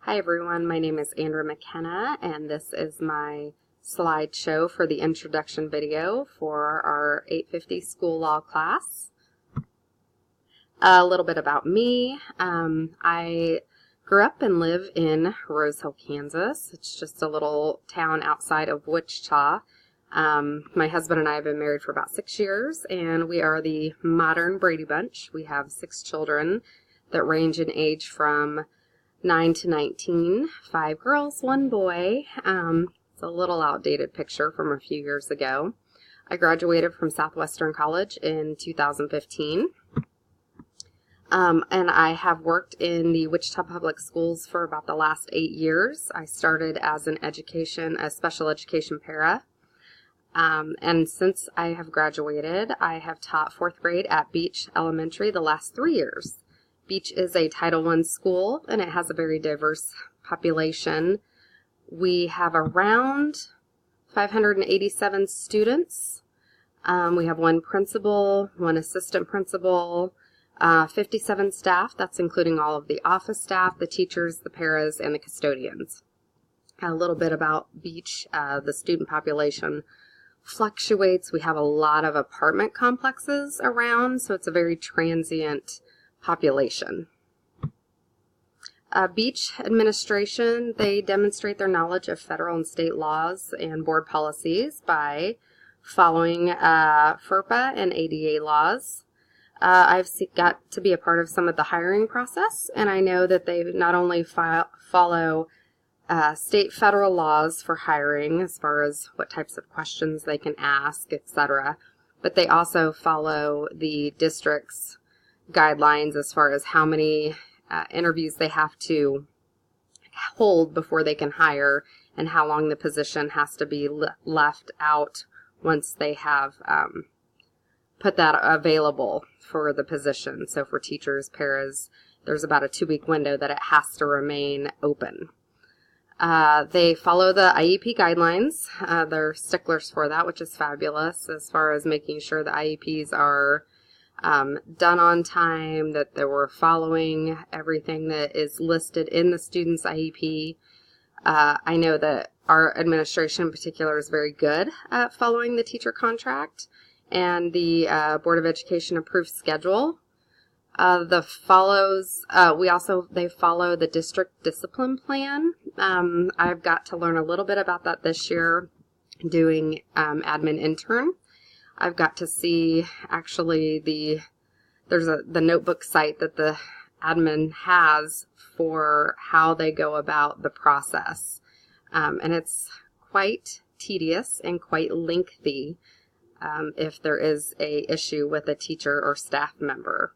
Hi everyone, my name is Andrea McKenna and this is my slideshow for the introduction video for our 850 school law class. A little bit about me. I grew up and live in Rose Hill, Kansas. It's just a little town outside of Wichita. My husband and I have been married for about 6 years and we are the modern Brady Bunch. We have 6 children that range in age from 9 to 19, 5 girls, 1 boy. It's a little outdated picture from a few years ago. I graduated from Southwestern College in 2015. And I have worked in the Wichita Public Schools for about the last 8 years. I started as a special education para. And since I have graduated, I have taught 4th grade at Beach Elementary the last 3 years. Beach is a Title I school, and it has a very diverse population. We have around 587 students. We have 1 principal, 1 assistant principal, 57 staff. That's including all of the office staff, the teachers, the paras, and the custodians. A little bit about Beach. The student population fluctuates. We have a lot of apartment complexes around, so it's a very transient population. Beach administration, they demonstrate their knowledge of federal and state laws and board policies by following FERPA and ADA laws. I've got to be a part of some of the hiring process, and I know that they not only follow state federal laws for hiring as far as what types of questions they can ask, etc., but they also follow the district's guidelines as far as how many interviews they have to hold before they can hire and how long the position has to be left out once they have put that available for the position. So for teachers, paras, there's about a 2-week window that it has to remain open. They follow the IEP guidelines. They're sticklers for that, which is fabulous as far as making sure the IEPs are done on time, that they were following everything that is listed in the student's IEP. I know that our administration in particular is very good at following the teacher contract and the Board of Education approved schedule. They follow the district discipline plan. I've got to learn a little bit about that this year doing admin intern. I've got to see actually the notebook site that the admin has for how they go about the process. And it's quite tedious and quite lengthy if there is a issue with a teacher or staff member.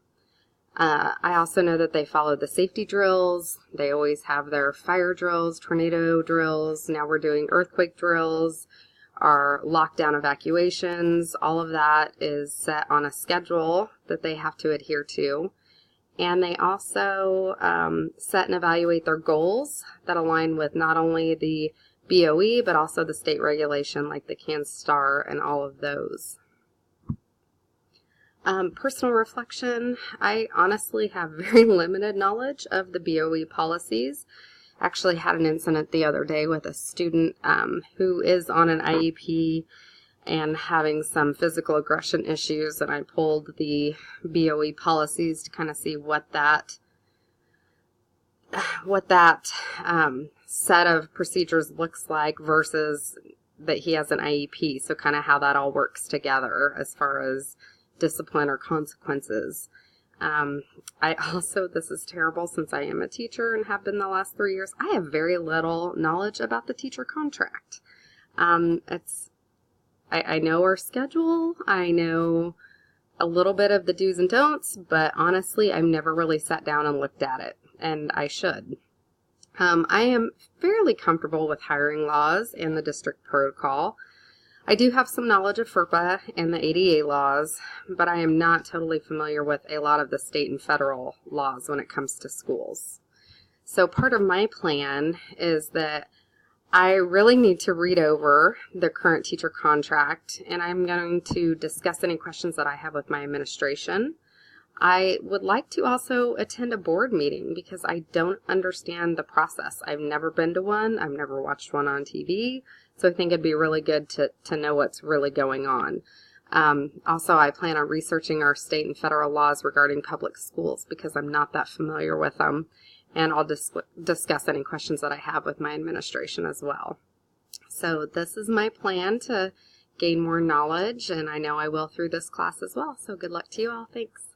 I also know that they follow the safety drills. They always have their fire drills, tornado drills. Now we're doing earthquake drills. Our lockdown evacuations, all of that is set on a schedule that they have to adhere to. And they also set and evaluate their goals that align with not only the BOE, but also the state regulation like the CanSTAR and all of those. Personal reflection, I honestly have very limited knowledge of the BOE policies. Actually had an incident the other day with a student who is on an IEP and having some physical aggression issues, and I pulled the BOE policies to kind of see what that set of procedures looks like versus that he has an IEP, so kind of how that all works together as far as discipline or consequences. I also, this is terrible since I am a teacher and have been the last 3 years, I have very little knowledge about the teacher contract. I know our schedule, I know a little bit of the do's and don'ts, but honestly, I've never really sat down and looked at it, and I should. I am fairly comfortable with hiring laws and the district protocol. I do have some knowledge of FERPA and the ADA laws, but I am not totally familiar with a lot of the state and federal laws when it comes to schools. So part of my plan is that I really need to read over the current teacher contract, and I'm going to discuss any questions that I have with my administration. I would like to also attend a board meeting because I don't understand the process. I've never been to one. I've never watched one on TV. So I think it'd be really good to know what's really going on. Also, I plan on researching our state and federal laws regarding public schools because I'm not that familiar with them. And I'll discuss any questions that I have with my administration as well. So this is my plan to gain more knowledge, and I know I will through this class as well. So good luck to you all. Thanks.